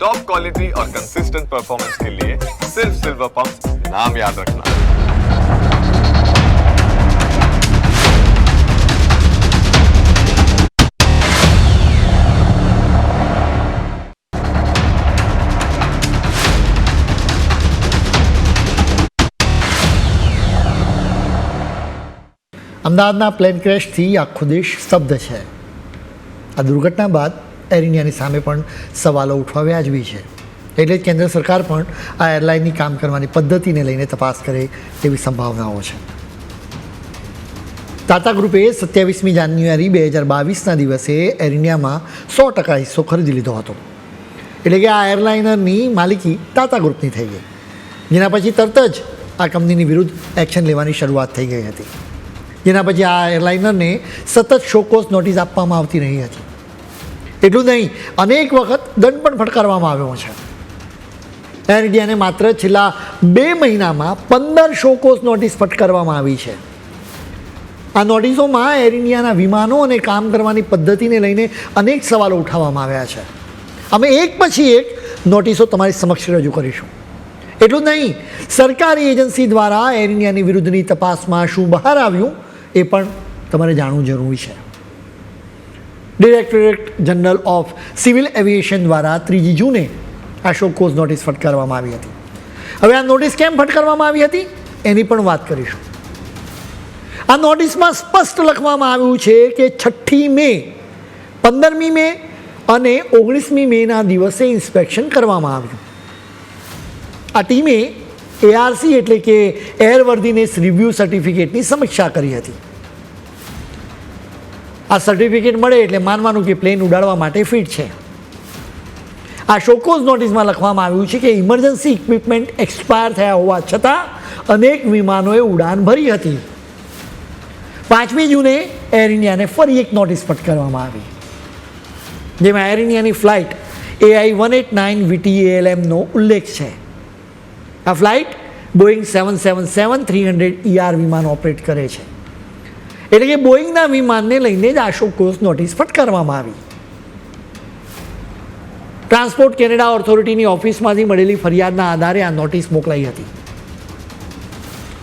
Top quality और consistent performance के लिए सिर्फ सिल्वर पंप नाम याद रखना। અમદાવાદના પ્લેન ક્રેશથી આખો દેશ સ્તબ્ધ છે. આ દુર્ઘટના બાદ એર ઇન્ડિયાની સામે પણ સવાલો ઉઠવા વ્યાજબી છે. એટલે જ કેન્દ્ર સરકાર પણ આ એરલાઇનની કામ કરવાની પદ્ધતિને લઈને તપાસ કરે તેવી સંભાવનાઓ છે. ટાટા ગ્રુપે 27મી જાન્યુઆરી 2022ના દિવસે એર ઇન્ડિયામાં 100% હિસ્સો ખરીદી લીધો હતો. એટલે કે આ એરલાઇનરની માલિકી ટાટા ગ્રુપની થઈ ગઈ, જેના પછી તરત જ આ કંપનીની વિરુદ્ધ એક્શન લેવાની શરૂઆત થઈ ગઈ હતી. જેના પછી આ એરલાઇનરને સતત શોકોઝ નોટિસ આપવામાં આવતી રહી હતી. એટલું નહીં, અનેક વખત દંડ પણ ફટકારવામાં આવ્યો છે. એર ઇન્ડિયાને માત્ર છેલ્લા 2 મહિનામાં 15 શોકોઝ નોટિસ ફટકારવામાં આવી છે. આ નોટિસોમાં એર ઇન્ડિયાના વિમાનો અને કામ કરવાની પદ્ધતિને લઈને અનેક સવાલો ઉઠાવવામાં આવ્યા છે. અમે એક પછી એક નોટિસો તમારી સમક્ષ રજૂ કરીશું. એટલું જ નહીં, સરકારી એજન્સી દ્વારા એર ઇન્ડિયાની વિરુદ્ધની તપાસમાં શું બહાર આવ્યું એ પણ તમારે જાણવું જરૂરી છે. Directorate general of civil aviation દ્વારા 3 જૂને આ શોકોઝ નોટિસ ફટકારવામાં આવી હતી. હવે આ નોટિસ કેમ ફટકારવામાં આવી હતી એની પણ વાત કરીશું. આ નોટિસમાં સ્પષ્ટ લખવામાં આવ્યું છે કે 6મી મે, 15મી મે અને 19મી મેના દિવસે ઇન્સ્પેક્શન કરવામાં આવ્યું. આ ટીમે એઆરસી એટલે કે એરવર્ધીનેસ રિવ્યૂ સર્ટિફિકેટની સમીક્ષા કરી હતી. આ સર્ટિફિકેટ મળે એટલે માનવાનું કે પ્લેન ઉડાડવા માટે ફિટ છે. આ શોકોઝ નોટિસમાં લખવામાં આવ્યું છે કે ઇમરજન્સી ઇક્વિપમેન્ટ એક્સપાયર થયા હોવા છતાં અનેક વિમાનોએ ઉડાન ભરી હતી. 5મી જૂને એર ઇન્ડિયાને ફરી એક નોટિસ ફટકારવામાં આવી, જેમાં એર ઇન્ડિયાની ફ્લાઇટ AI189VTALMનો ઉલ્લેખ છે. આ ફ્લાઇટ બોઈંગ 777-300ER વિમાન ઓપરેટ કરે છે. એટલે કે બોઈંગના વિમાનને લઈને જ આ શોકોઝ નોટિસ ફટકારવામાં આવી. ટ્રાન્સપોર્ટ કેનેડા ઓથોરિટીની ઓફિસમાંથી મળેલી ફરિયાદના આધારે આ નોટિસ મોકલાઈ હતી.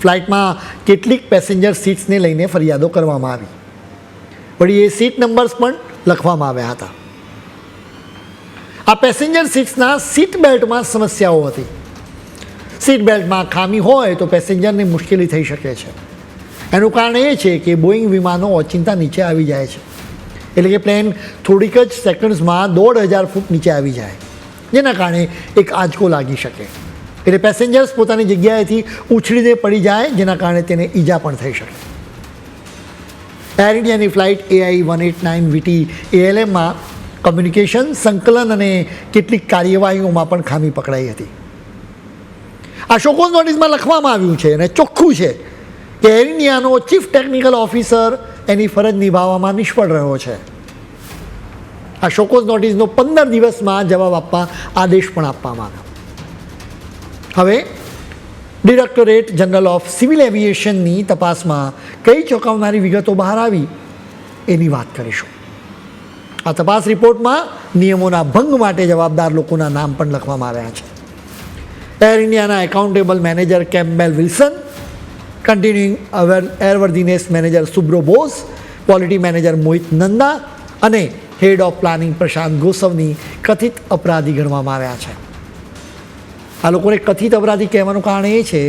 ફ્લાઇટમાં કેટલીક પેસેન્જર સીટ્સને લઈને ફરિયાદો કરવામાં આવી. વળી એ સીટ નંબર્સ પણ લખવામાં આવ્યા હતા. આ પેસેન્જર સીટ્સના સીટ બેલ્ટમાં સમસ્યાઓ હતી. સીટ બેલ્ટમાં ખામી હોય તો પેસેન્જરને મુશ્કેલી થઈ શકે છે. એનું કારણ એ છે કે બોઈંગ વિમાનો ઓચિંતા નીચે આવી જાય છે. એટલે કે પ્લેન થોડીક જ સેકન્ડ્સમાં 1500 ફૂટ નીચે આવી જાય, જેના કારણે એક આંચકો લાગી શકે. એટલે પેસેન્જર્સ પોતાની જગ્યાએથી ઉછળીને પડી જાય, જેના કારણે તેને ઈજા પણ થઈ શકે. એર ઇન્ડિયાની ફ્લાઇટ AI189VTALMમાં કમ્યુનિકેશન, સંકલન અને કેટલીક કાર્યવાહીઓમાં પણ ખામી પકડાઈ હતી. આ શોકોઝ નોટિસમાં લખવામાં આવ્યું છે અને ચોખ્ખું છે કે એર ઇન્ડિયાનો ચીફ ટેકનિકલ ઓફિસર એની ફરજ નિભાવવામાં નિષ્ફળ રહ્યો છે. આ શોકોઝ નોટિસનો 15 દિવસમાં જવાબ આપવા આદેશ પણ આપવામાં આવ્યો. હવે ડિરેક્ટોરેટ જનરલ ઓફ સિવિલ એવિએશનની તપાસમાં કઈ ચોંકાવનારી વિગતો બહાર આવી એની વાત કરીશું. આ તપાસ રિપોર્ટમાં નિયમોના ભંગ માટે જવાબદાર લોકોના નામ પણ લખવામાં આવ્યા છે. એર ઇન્ડિયાના accountable manager Campbell Wilson, continuing airworthiness manager Subro Bose, quality manager Mohit Nanda અને હેડ ઓફ પ્લાનિંગ પ્રશાંત ગોસવની કથિત અપરાધી ગણવામાં આવ્યા છે. આ લોકોને કથિત અપરાધી કહેવાનું કારણ એ છે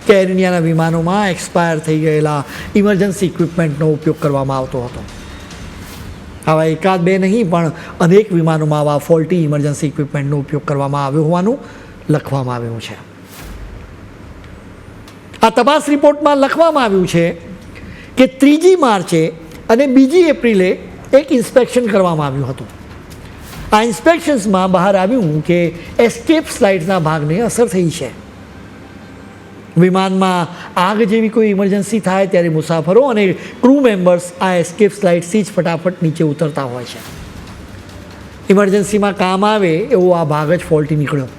કે એર ઇન્ડિયાના વિમાનોમાં એક્સપાયર થઈ ગયેલા ઇમરજન્સી ઇક્વિપમેન્ટનો ઉપયોગ કરવામાં આવતો હતો. આવા એકાદ બે નહીં પણ અનેક વિમાનોમાં આવા ફોલ્ટી ઇમરજન્સી ઇક્વિપમેન્ટનો ઉપયોગ કરવામાં આવ્યો હોવાનું લખવામાં આવ્યું છે. આ તપાસ રિપોર્ટમાં લખવામાં આવ્યું છે કે 3 માર્ચે અને 2 એપ્રિલે એક ઇન્સ્પેક્શન કરવામાં આવ્યું હતું. આ ઇન્સ્પેક્શન્સમાં બહાર આવ્યું કે એસ્કેપ સ્લાઇડ્સના ભાગને અસર થઈ છે. વિમાનમાં આગ જેવી કોઈ ઇમરજન્સી થાય ત્યારે મુસાફરો અને ક્રૂ મેમ્બર્સ આ એસ્કેપ સ્લાઇડ્સથી જ ફટાફટ નીચે ઉતરતા હોય છે. ઇમરજન્સીમાં કામ આવે એવો આ ભાગ જ ફોલ્ટી નીકળ્યો.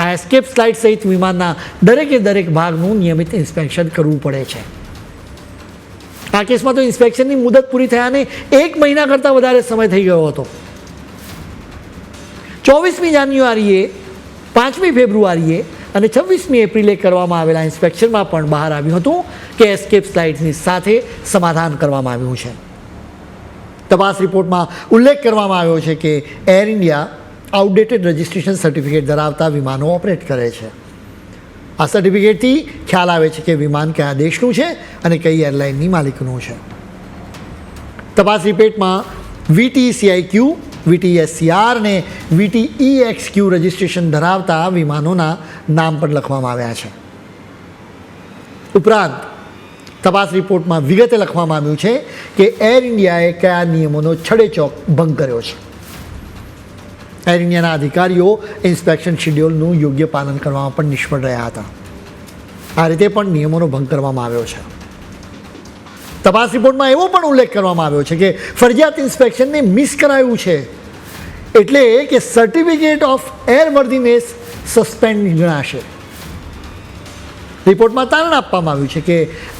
આ એસ્કેપ સ્લાઇડ સહિત વિમાનના દરેક ભાગનું નિયમિત ઇન્સ્પેક્શન કરવું પડે છે. આ કેસમાં તો ઇન્સ્પેક્શનની મુદત પૂરી થયાને 1 મહિના કરતાં વધારે સમય થઈ ગયો હતો. 24મી જાન્યુઆરીએ, 5મી ફેબ્રુઆરીએ અને 26મી એપ્રિલે કરવામાં આવેલા ઇન્સ્પેક્શનમાં પણ બહાર આવ્યું હતું કે એસ્કેપ સ્લાઇડ્સની સાથે સમાધાન કરવામાં આવ્યું છે. તપાસ રિપોર્ટમાં ઉલ્લેખ કરવામાં આવ્યો છે કે air India outdated registration certificate ધરાવતા વિમાનો ઓપરેટ કરે છે. આ સર્ટિફિકેટથી ખ્યાલ આવે છે કે વિમાન કયા દેશનું છે અને કઈ એરલાઇનની માલિકનું છે. તપાસ રિપોર્ટમાં VTCIQ, VTSCR અને VTEXQ રજિસ્ટ્રેશન ધરાવતા વિમાનોના નામ પણ લખવામાં આવ્યા છે. ઉપરાંત તપાસ રિપોર્ટમાં વિગતે લખવામાં આવ્યું છે કે એર ઇન્ડિયાએ કયા નિયમોનો છડેચોક ભંગ કર્યો છે. એર ઇન્ડિયાના અધિકારીઓ ઇન્સ્પેક્શન શેડ્યુલનું યોગ્ય પાલન કરવામાં પણ નિષ્ફળ રહ્યા હતા. આ રીતે પણ નિયમોનો ભંગ કરવામાં આવ્યો છે. તપાસ રિપોર્ટમાં એવો પણ ઉલ્લેખ કરવામાં આવ્યો છે કે ફરજિયાત ઇન્સ્પેક્શનને મિસ કરાયું છે, એટલે કે સર્ટિફિકેટ ઓફ એરવર્ધીનેસ સસ્પેન્ડ ગણાશે. રિપોર્ટમાં તારણ આપવામાં આવ્યું છે કે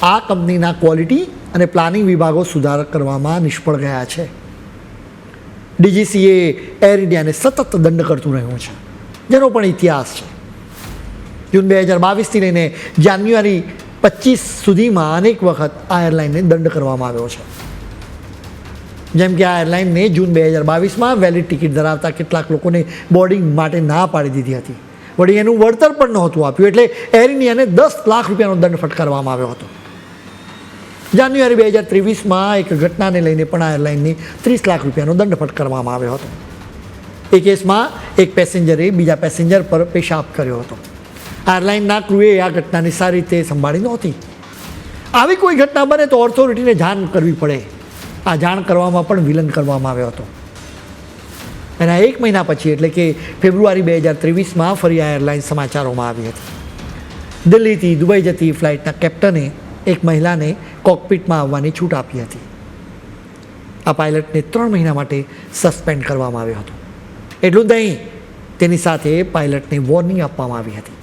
આ કંપનીના ક્વોલિટી અને પ્લાનિંગ વિભાગો સુધાર કરવામાં નિષ્ફળ ગયા છે. DGCA એર ઇન્ડિયાને સતત દંડ કરતું રહ્યું છે, જેનો પણ ઇતિહાસ છે. જૂન 2022થી લઈને જાન્યુઆરી 25 સુધીમાં અનેક વખત આ એરલાઇનને દંડ કરવામાં આવ્યો છે. જેમ કે આ એરલાઇનને જૂન 2022માં વેલિડ ટિકિટ ધરાવતા કેટલાક લોકોને બોર્ડિંગ માટે ના પાડી દીધી હતી. વળી એનું વળતર પણ નહોતું આપ્યું, એટલે એર ઇન્ડિયાને 10 લાખ રૂપિયાનો દંડ ફટકારવામાં આવ્યો હતો. જાન્યુઆરી 2023માં એક ઘટનાને લઈને પણ આ એરલાઇનને 30 લાખ રૂપિયાનો દંડ ફટકારવામાં આવ્યો હતો. એ કેસમાં એક પેસેન્જરે બીજા પેસેન્જર પર પેશાબ કર્યો હતો. એરલાઇનના ક્રૂએ આ ઘટનાને સારી રીતે સંભાળી નહોતી. આવી કોઈ ઘટના બને તો ઓથોરિટીને જાણ કરવી પડે. આ જાણ કરવામાં પણ વિલંબ કરવામાં આવ્યો હતો. એના 1 મહિના પછી એટલે કે ફેબ્રુઆરી 2023માં ફરી આ એરલાઇન સમાચારોમાં આવી હતી. દિલ્હીથી દુબઈ જતી ફ્લાઇટના કેપ્ટને એક મહિલાને કોકપિટમાં આવવાની છૂટ આપી હતી. આ પાયલટને 3 મહિના માટે સસ્પેન્ડ કરવામાં આવ્યો હતો. એટલું જ નહીં, તેની સાથે પાયલટને વોર્નિંગ આપવામાં આવી હતી.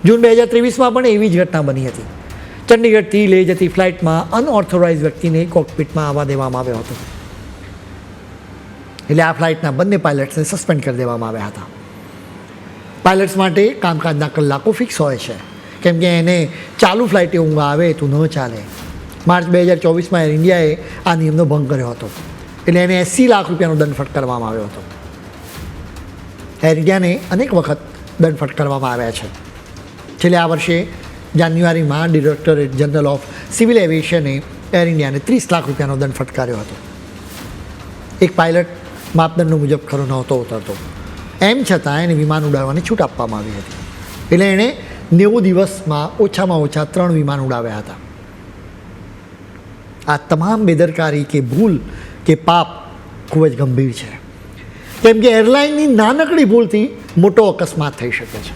જૂન 2023માં પણ એવી જ ઘટના બની હતી. ચંડીગઢથી લેહ જતી ફ્લાઇટમાં અનઓથોરાઇઝ વ્યક્તિને કોકપિટમાં આવવા દેવામાં આવ્યો હતો. એટલે આ ફ્લાઇટના બંને પાયલટ્સને સસ્પેન્ડ કરી દેવામાં આવ્યા હતા. પાયલટ્સ માટે કામકાજના કલાકો ફિક્સ હોય છે, કેમ કે એને ચાલુ ફ્લાઇટે ઊંઘ આવે તો ન ચાલે. માર્ચ 2024માં એર ઇન્ડિયાએ આ નિયમનો ભંગ કર્યો હતો, એટલે એને 80 લાખ રૂપિયાનો દંડ ફટકારવામાં આવ્યો હતો. એર ઇન્ડિયાને અનેક વખત દંડ ફટકારવામાં આવ્યા છે. છેલ્લે આ વર્ષે જાન્યુઆરીમાં ડિરેક્ટરેટ જનરલ ઓફ સિવિલ એવિએશને એર ઇન્ડિયાને 30 લાખ રૂપિયાનો દંડ ફટકાર્યો હતો. એક પાયલટ માપદંડો મુજબ ખરો નહોતો ઉતરતો, એમ છતાં એને વિમાન ઉડાડવાની છૂટ આપવામાં આવી હતી. એટલે એણે 90 દિવસમાં ઓછામાં ઓછા 3 વિમાન ઉડાવ્યા હતા. આ તમામ બેદરકારી કે ભૂલ કે પાપ ખૂબ જ ગંભીર છે, કેમ કે એરલાઇનની નાનકડી ભૂલથી મોટો અકસ્માત થઈ શકે છે.